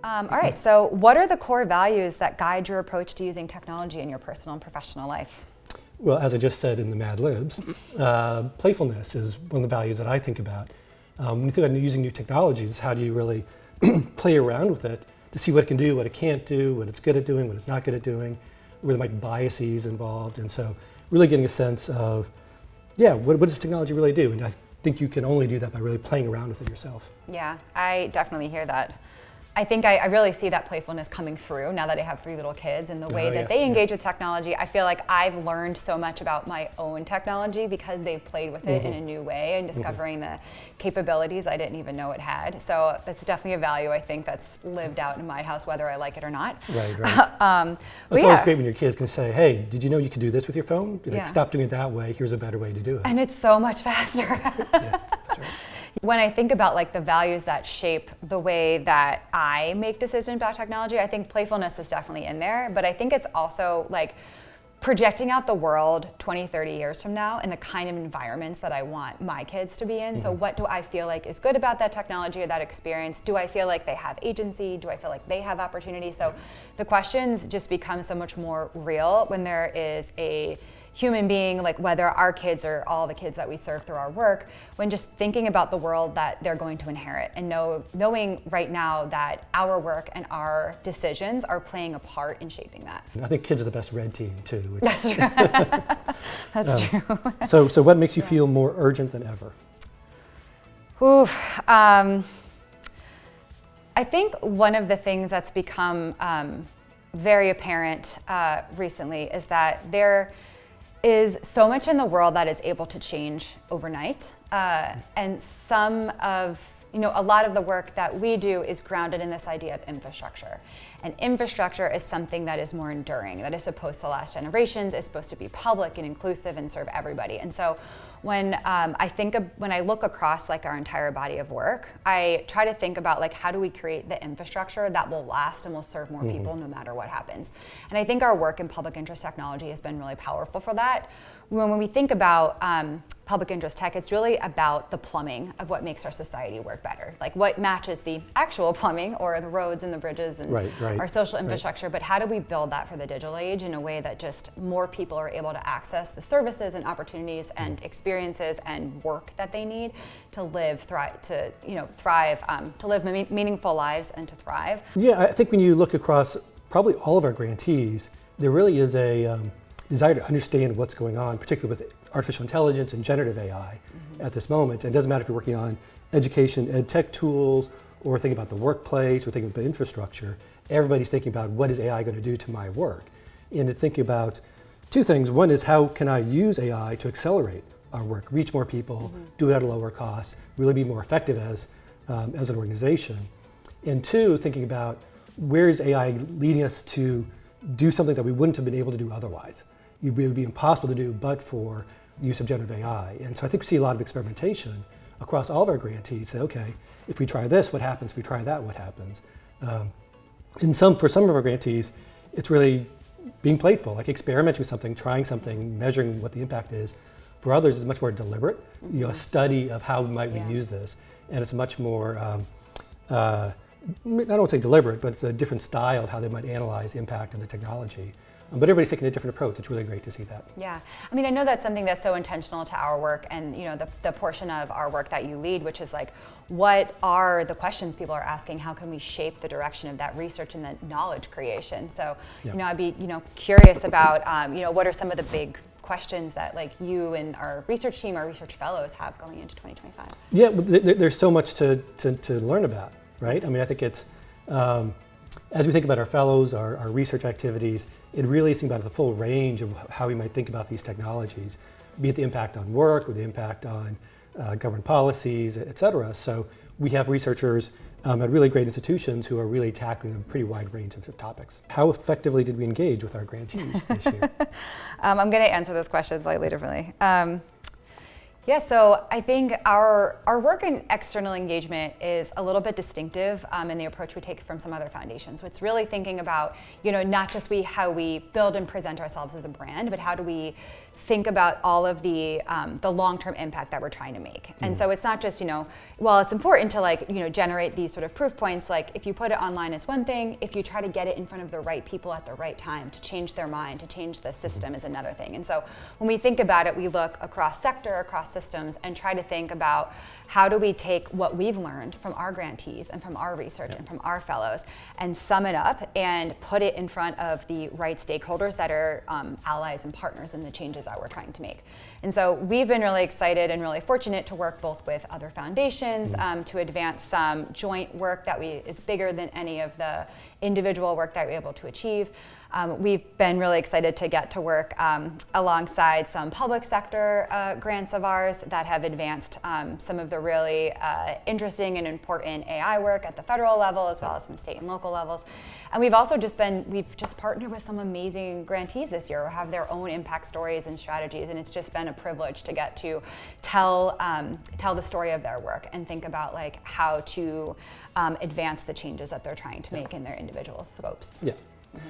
All right, so what are the core values that guide your approach to using technology in your personal and professional life? Well, as I just said in the Mad Libs, playfulness is one of the values that I think about. When you think about using new technologies, how do you really play around with it to see what it can do, what it can't do, what it's good at doing, what it's not good at doing, where there might be biases involved. And so really getting a sense of, what does technology really do? And I think you can only do that by really playing around with it yourself. Yeah, I definitely hear that. I think I really see that playfulness coming through now that I have 3 little kids and the way that they engage with technology. I feel like I've learned so much about my own technology because they've played with it in a new way and discovering the capabilities I didn't even know it had. So that's definitely a value I think that's lived out in my house, whether I like it or not. Right. It's always great when your kids can say, hey, did you know you could do this with your phone? Like, stop doing it that way. Here's a better way to do it. And it's so much faster. That's right. When I think about like the values that shape the way that I make decisions about technology, I think playfulness is definitely in there, but I think it's also like projecting out the world 20, 30 years from now and the kind of environments that I want my kids to be in. So what do I feel like is good about that technology or that experience? Do I feel like they have agency? Do I feel like they have opportunity? So the questions just become so much more real when there is a human being, like whether our kids or all the kids that we serve through our work, when just thinking about the world that they're going to inherit and knowing right now that our work and our decisions are playing a part in shaping that. I think kids are the best red team too. That's true. That's true. So what makes you feel more urgent than ever? I think one of the things that's become very apparent recently is that there is so much in the world that is able to change overnight. And a lot of the work that we do is grounded in this idea of infrastructure. And infrastructure is something that is more enduring, that is supposed to last generations, is supposed to be public and inclusive and serve everybody. And so when I look across like our entire body of work, I try to think about like how do we create the infrastructure that will last and will serve more people no matter what happens. And I think our work in public interest technology has been really powerful for that. When we think about public interest tech, it's really about the plumbing of what makes our society work better. Like what matches the actual plumbing or the roads and the bridges and our social infrastructure, but how do we build that for the digital age in a way that just more people are able to access the services and opportunities and experiences and work that they need to live, thrive, to live meaningful lives and to thrive. Yeah, I think when you look across probably all of our grantees, there really is a desire to understand what's going on, particularly with artificial intelligence and generative AI at this moment. And it doesn't matter if you're working on education, ed tech tools, or thinking about the workplace, or thinking about infrastructure. Everybody's thinking about what is AI going to do to my work? And to think about 2 things. One is how can I use AI to accelerate our work, reach more people, do it at a lower cost, really be more effective as an organization. And 2, thinking about where is AI leading us to do something that we wouldn't have been able to do otherwise. It would be impossible to do but for the use of generative AI. And so I think we see a lot of experimentation across all of our grantees. Say, okay, if we try this, what happens? If we try that, what happens? For some of our grantees, it's really being playful, like experimenting with something, trying something, measuring what the impact is. For others, it's much more deliberate, a study of how might we use this. And it's much more, I don't want to say deliberate, but it's a different style of how they might analyze the impact of the technology. But everybody's taking a different approach. It's really great to see that. Yeah, I mean, I know that's something that's so intentional to our work and the portion of our work that you lead, which is like, what are the questions people are asking? How can we shape the direction of that research and that knowledge creation? So, I'd be, curious about, what are some of the big questions that like you and our research team, our research fellows have going into 2025? Yeah, there's so much to learn about, right? I mean, I think it's, as we think about our fellows, our research activities, it really is thinking about the full range of how we might think about these technologies, be it the impact on work or the impact on government policies, et cetera. So we have researchers at really great institutions who are really tackling a pretty wide range of topics. How effectively did we engage with our grantees this year? I'm going to answer this question slightly differently. Yeah, so I think our work in external engagement is a little bit distinctive in the approach we take from some other foundations. So it's really thinking about, not just how we build and present ourselves as a brand, but how do we think about all of the long-term impact that we're trying to make. And so it's not just, while it's important to generate these sort of proof points, like if you put it online, it's one thing. If you try to get it in front of the right people at the right time to change their mind, to change the system is another thing. And so when we think about it, we look across sector, across systems, and try to think about how do we take what we've learned from our grantees and from our research and from our fellows and sum it up and put it in front of the right stakeholders that are allies and partners in the changes that we're trying to make. And so we've been really excited and really fortunate to work both with other foundations to advance some joint work that is bigger than any of the individual work that we're able to achieve. We've been really excited to get to work alongside some public sector grants of ours that have advanced some of the really interesting and important AI work at the federal level as well as some state and local levels. And we've also we've just partnered with some amazing grantees this year who have their own impact stories and strategies, and it's just been a privilege to get to tell the story of their work and think about how to advance the changes that they're trying to make in their individual scopes. Yeah.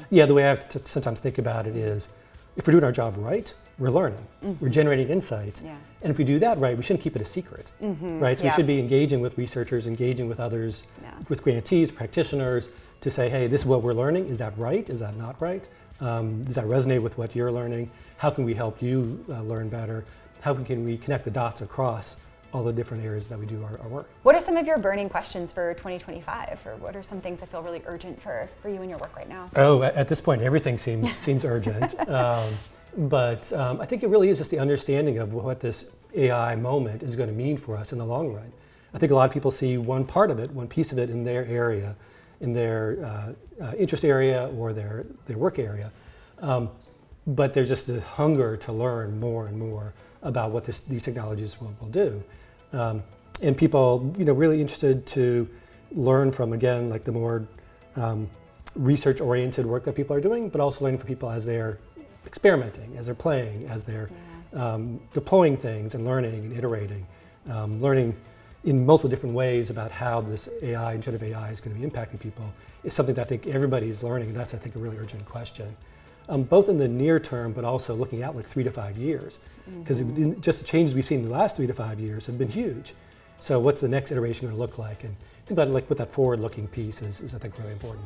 Yeah, the way I have to sometimes think about it is, if we're doing our job right, we're learning, we're generating insights, and if we do that right, we shouldn't keep it a secret, right? So we should be engaging with researchers, engaging with others, with grantees, practitioners, to say, hey, this is what we're learning, is that right, is that not right? Does that resonate with what you're learning? How can we help you learn better? How can we connect the dots across all the different areas that we do our work? What are some of your burning questions for 2025, or what are some things that feel really urgent for you and your work right now? Oh, at this point, everything seems urgent. But I think it really is just the understanding of what this AI moment is going to mean for us in the long run. I think a lot of people see one part of it, one piece of it in their area, in their interest area or their work area. But there's just a hunger to learn more and more about what these technologies will do. And people, really interested to learn from, again, the more research-oriented work that people are doing, but also learning from people as they're experimenting, as they're playing, as they're deploying things and learning and iterating, learning in multiple different ways about how this AI and generative AI is going to be impacting people is something that I think everybody is learning, and that's, I think, a really urgent question. Both in the near term, but also looking out 3 to 5 years. Because just the changes we've seen in the last 3 to 5 years have been huge. So what's the next iteration going to look like? And think about what that forward-looking piece is, I think, really important.